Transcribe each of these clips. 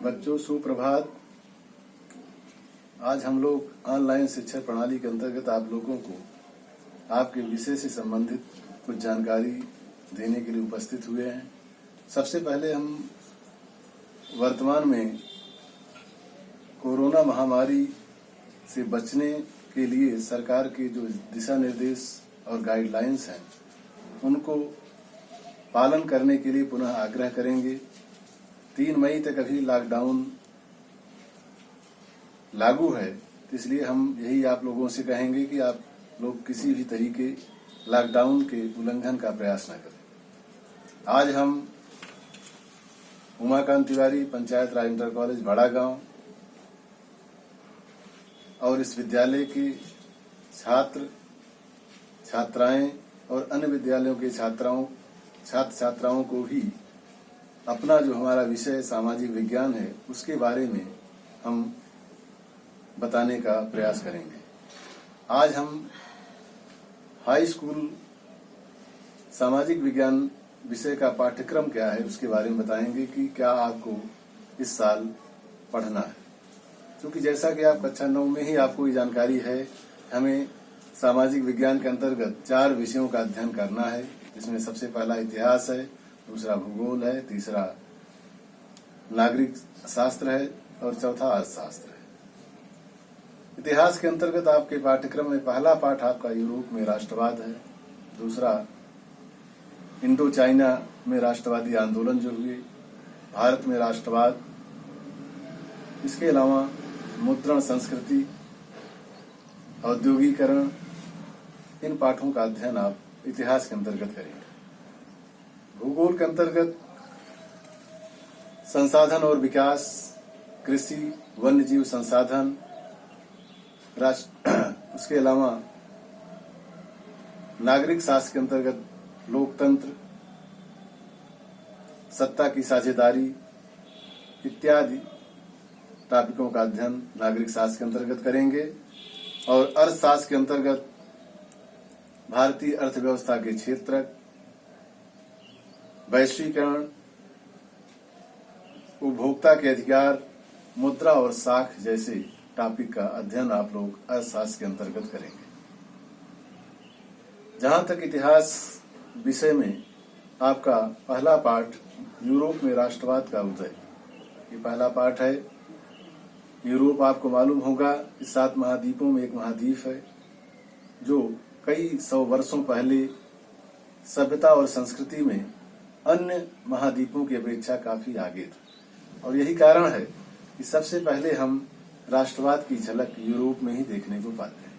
बच्चों सुप्रभात। आज हम लोग ऑनलाइन शिक्षा प्रणाली के अंतर्गत आप लोगों को आपके विषय से संबंधित कुछ जानकारी देने के लिए उपस्थित हुए हैं। सबसे पहले हम वर्तमान में कोरोना महामारी से बचने के लिए सरकार के जो दिशा निर्देश और गाइडलाइंस हैं उनको पालन करने के लिए पुनः आग्रह करेंगे। 3 मई तक अभी लॉकडाउन लागू है, तो इसलिए हम यही आप लोगों से कहेंगे कि आप लोग किसी भी तरीके लॉकडाउन के उल्लंघन का प्रयास न करें। आज हम उमाकांत तिवारी पंचायत राज इंटर कॉलेज बड़ा गांव और इस विद्यालय के छात्र छात्राएं और अन्य विद्यालयों के छात्र छात्राओं को भी अपना जो हमारा विषय सामाजिक विज्ञान है उसके बारे में हम बताने का प्रयास करेंगे। आज हम हाई स्कूल सामाजिक विज्ञान विषय का पाठ्यक्रम क्या है उसके बारे में बताएंगे कि क्या आपको इस साल पढ़ना है। क्योंकि जैसा कि आप कक्षा 9 में ही आपको ये जानकारी है, हमें सामाजिक विज्ञान के अंतर्गत 4 विषयों का अध्ययन करना है। इसमें सबसे पहला इतिहास है, दूसरा भूगोल है, तीसरा नागरिक शास्त्र है और चौथा अर्थशास्त्र है। इतिहास के अंतर्गत आपके पाठ्यक्रम में पहला पाठ आपका यूरोप में राष्ट्रवाद है, दूसरा इंडो चाइना में राष्ट्रवादी आंदोलन जो हुए, भारत में राष्ट्रवाद, इसके अलावा मुद्रण संस्कृति, औद्योगिकरण, इन पाठों का अध्ययन आप इतिहास के अंतर्गत करेंगे। भूगोल के अंतर्गत संसाधन और विकास, कृषि, वन्यजीव संसाधन, उसके अलावा नागरिक शास्त्र के अंतर्गत लोकतंत्र, सत्ता की साझेदारी इत्यादि टॉपिकों का अध्ययन नागरिक शास्त्र के अंतर्गत करेंगे। और अर्थशास्त्र के अंतर्गत भारतीय अर्थव्यवस्था के क्षेत्र, वैश्वीकरण, उपभोक्ता के अधिकार, मुद्रा और साख जैसे टॉपिक का अध्ययन आप लोग अर्थशास्त्र के अंतर्गत करेंगे। जहां तक इतिहास विषय में आपका पहला पाठ यूरोप में राष्ट्रवाद का उदय, ये पहला पाठ है। यूरोप आपको मालूम होगा कि 7 महाद्वीपों में एक महाद्वीप है जो कई 100 वर्षों पहले सभ्यता और संस्कृति में अन्य महाद्वीपों की अपेक्षा काफी आगे था। और यही कारण है कि सबसे पहले हम राष्ट्रवाद की झलक यूरोप में ही देखने को पाते हैं।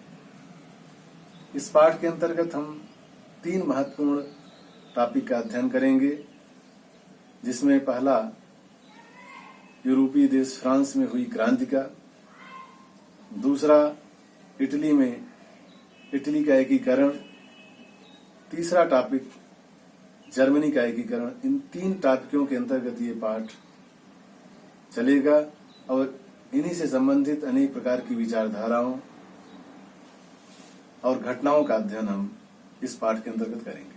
इस पाठ के अंतर्गत हम 3 महत्वपूर्ण टॉपिक का अध्ययन करेंगे, जिसमें पहला यूरोपीय देश फ्रांस में हुई क्रांति का, दूसरा इटली का एकीकरण, तीसरा टॉपिक जर्मनी का एकीकरण। इन 3 टॉपिकों के अंतर्गत ये पाठ चलेगा और इन्हीं से संबंधित अनेक प्रकार की विचारधाराओं और घटनाओं का अध्ययन हम इस पाठ के अंतर्गत करेंगे।